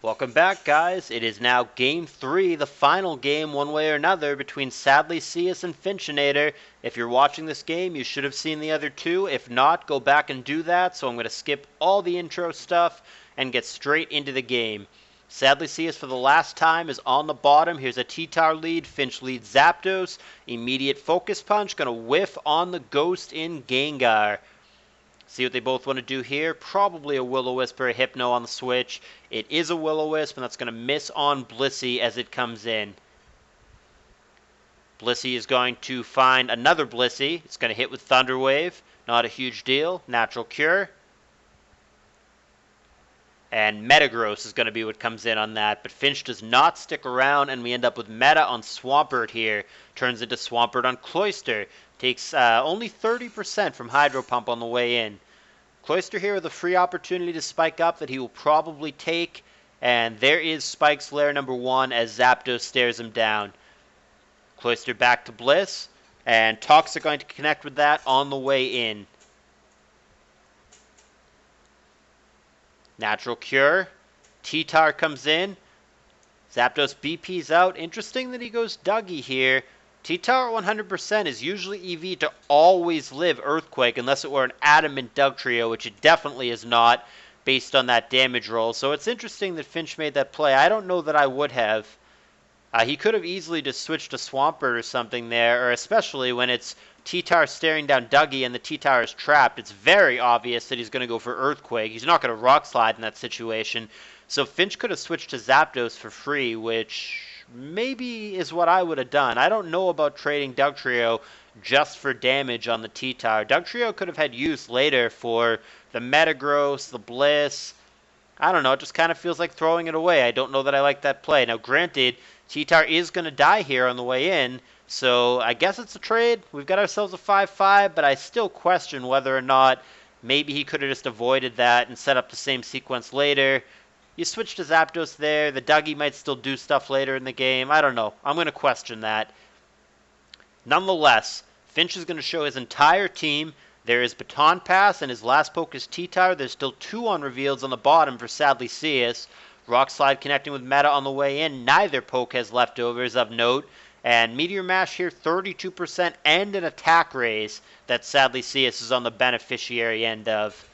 Welcome back, guys. It is now Game 3, the final game one way or another between Sadlysius and Finchinator. If you're watching this game, you should have seen the other two. If not, go back and do that. So I'm going to skip all the intro stuff and get straight into the game. Sadlysius for the last time is on the bottom. Here's a T-Tar lead. Finch leads Zapdos. Immediate focus punch. Going to whiff on the Ghost in Gengar. See what they both want to do here. Probably a Will-O-Wisp or a Hypno on the switch. It is a Will-O-Wisp, and that's going to miss on Blissey as it comes in. Blissey is going to find another Blissey. It's going to hit with Thunder Wave. Not a huge deal. Natural Cure. And Metagross is going to be what comes in on that. But Finch does not stick around, and we end up with Meta on Swampert here. Turns into Swampert on Cloyster. Takes only 30% from Hydro Pump on the way in. Cloyster here with a free opportunity to spike up that he will probably take. And there is Spike's Lair number 1 as Zapdos stares him down. Cloyster back to Bliss. And Toxic going to connect with that on the way in. Natural Cure. T-Tar comes in. Zapdos BP's out. Interesting that he goes Dougie here. T-Tar 100% is usually EV to always live Earthquake unless it were an adamant Dugtrio, which it definitely is not based on that damage roll. So it's interesting that Finch made that play. I don't know that I would have. He could have easily just switched to Swampert or something there, or especially when it's T-Tar staring down Dougie and the T-Tar is trapped. It's very obvious that he's going to go for Earthquake. He's not going to Rock Slide in that situation. So Finch could have switched to Zapdos for free, which maybe is what I would have done. I don't know about trading Dugtrio just for damage on the T-Tar. Dugtrio could have had use later for the Metagross, the Bliss. I don't know, it just kind of feels like throwing it away. I don't know that I like that play. Now granted, T-Tar is going to die here on the way in, so I guess it's a trade. We've got ourselves a 5-5, but I still question whether or not maybe he could have just avoided that and set up the same sequence later. You switch to Zapdos there. The Dougie might still do stuff later in the game. I don't know. I'm going to question that. Nonetheless, Finch is going to show his entire team. There is Baton Pass, and his last poke is T-Tar. There's still 2 on reveals on the bottom for Sadlysius. Rock Slide connecting with Meta on the way in. Neither poke has leftovers of note. And Meteor Mash here, 32% and an attack raise that Sadlysius is on the beneficiary end of.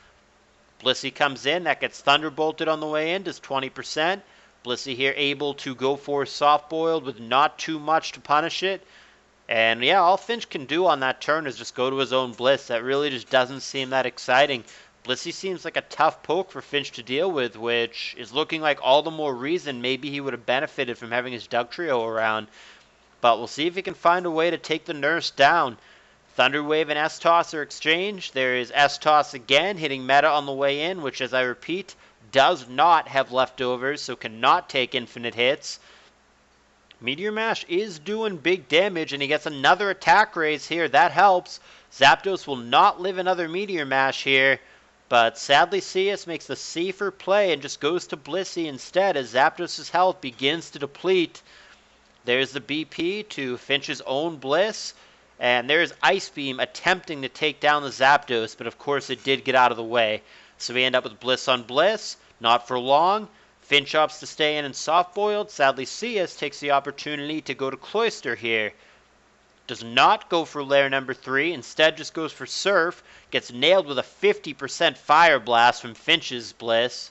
Blissey comes in, that gets Thunderbolted on the way in, does 20%. Blissey here able to go for Soft Boiled with not too much to punish it. And yeah, all Finch can do on that turn is just go to his own Bliss. That really just doesn't seem that exciting. Blissey seems like a tough poke for Finch to deal with, which is looking like all the more reason maybe he would have benefited from having his Dugtrio around. But we'll see if he can find a way to take the Nurse down. Thunder Wave and S-Toss are exchanged. There is S-Toss again, hitting Meta on the way in, which, as I repeat, does not have leftovers, so cannot take infinite hits. Meteor Mash is doing big damage, and he gets another attack raise here. That helps. Zapdos will not live another Meteor Mash here, but Sadlysius makes the safer play and just goes to Blissey instead as Zapdos' health begins to deplete. There's the BP to Finch's own Bliss. And there's Ice Beam attempting to take down the Zapdos, but of course it did get out of the way. So we end up with Bliss on Bliss, not for long. Finch opts to stay in and Soft Boiled. Sadlysius takes the opportunity to go to Cloyster here. Does not go for Lair number 3, instead just goes for Surf. Gets nailed with a 50% Fire Blast from Finch's Bliss.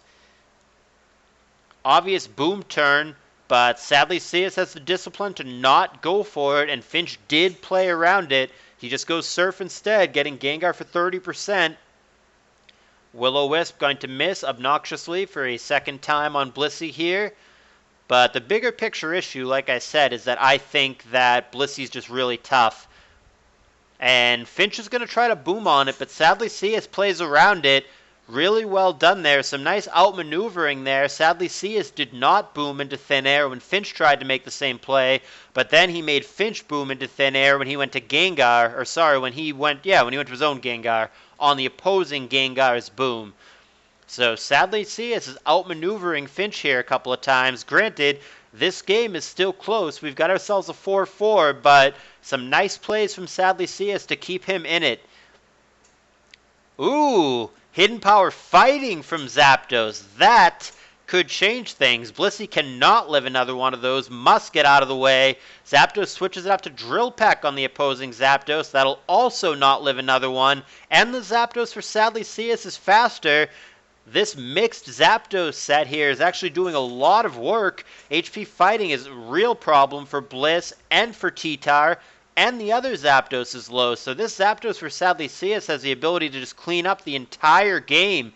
Obvious Boom turn. But Sadlysius has the discipline to not go for it, and Finch did play around it. He just goes Surf instead, getting Gengar for 30%. Will-O-Wisp going to miss obnoxiously for a second time on Blissey here. But the bigger picture issue, like I said, is that I think that Blissey's just really tough. And Finch is going to try to boom on it, but Sadlysius plays around it. Really well done there. Some nice outmaneuvering there. Sadlysius did not boom into thin air when Finch tried to make the same play, but then he made Finch boom into thin air when he went to Gengar, or sorry, when he went to his own Gengar on the opposing Gengar's boom. So Sadlysius is outmaneuvering Finch here a couple of times. Granted, this game is still close. We've got ourselves a 4-4, but some nice plays from Sadlysius to keep him in it. Ooh! Hidden Power fighting from Zapdos. That could change things. Blissey cannot live another one of those. Must get out of the way. Zapdos switches it up to Drill Peck on the opposing Zapdos. That'll also not live another one. And the Zapdos for Sadlysius is faster. This mixed Zapdos set here is actually doing a lot of work. HP fighting is a real problem for Bliss and for T-Tar. And the other Zapdos is low. So this Zapdos for Sadlysius has the ability to just clean up the entire game.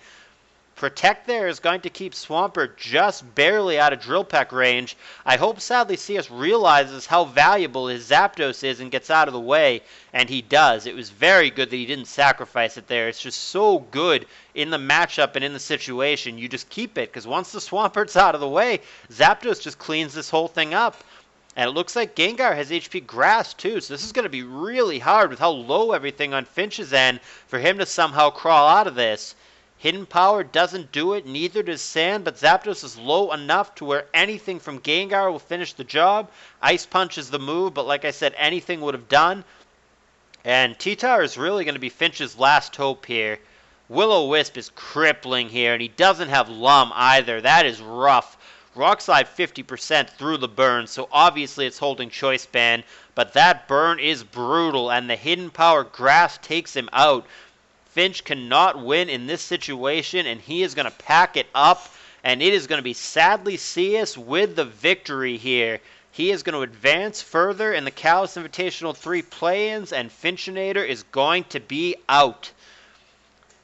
Protect there is going to keep Swampert just barely out of Drill Peck range. I hope Sadlysius realizes how valuable his Zapdos is and gets out of the way, and he does. It was very good that he didn't sacrifice it there. It's just so good in the matchup and in the situation. You just keep it, because once the Swampert's out of the way, Zapdos just cleans this whole thing up. And it looks like Gengar has HP Grass too, so this is going to be really hard with how low everything on Finch's end for him to somehow crawl out of this. Hidden Power doesn't do it, neither does Sand, but Zapdos is low enough to where anything from Gengar will finish the job. Ice Punch is the move, but like I said, anything would have done. And T-Tar is really going to be Finch's last hope here. Will-O-Wisp is crippling here, and he doesn't have Lum either. That is rough. Rock Slide 50% through the burn, so obviously it's holding Choice Band, but that burn is brutal, and the Hidden Power Grass takes him out. Finch cannot win in this situation, and he is going to pack it up, and it is going to be Sadlysius with the victory here. He is going to advance further in the CALLOUS Invitational 3 play-ins, and Finchinator is going to be out.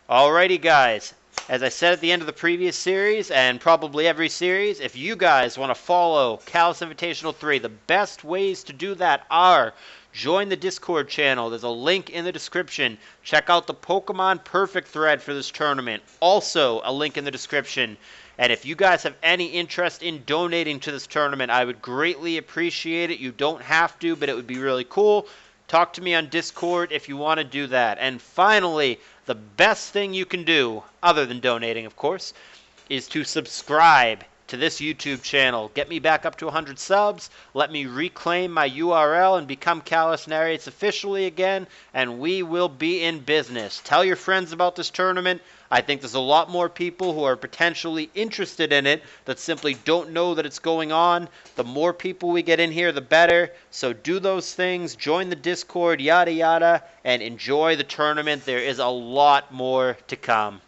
Alrighty, guys. As I said at the end of the previous series, and probably every series, if you guys want to follow CALLOUS Invitational 3, the best ways to do that are join the Discord channel. There's a link in the description. Check out the Pokemon Perfect thread for this tournament. Also, a link in the description. And if you guys have any interest in donating to this tournament, I would greatly appreciate it. You don't have to, but it would be really cool. Talk to me on Discord if you want to do that. And finally, the best thing you can do, other than donating, of course, is to subscribe to this YouTube channel. Get me back up to 100 subs. Let me reclaim my URL and become CALLOUS Narrates officially again, and we will be in business. Tell your friends about this tournament. I think there's a lot more people who are potentially interested in it that simply don't know that it's going on. The more people we get in here, the better. So do those things. Join the Discord, yada yada, and enjoy the tournament. There is a lot more to come.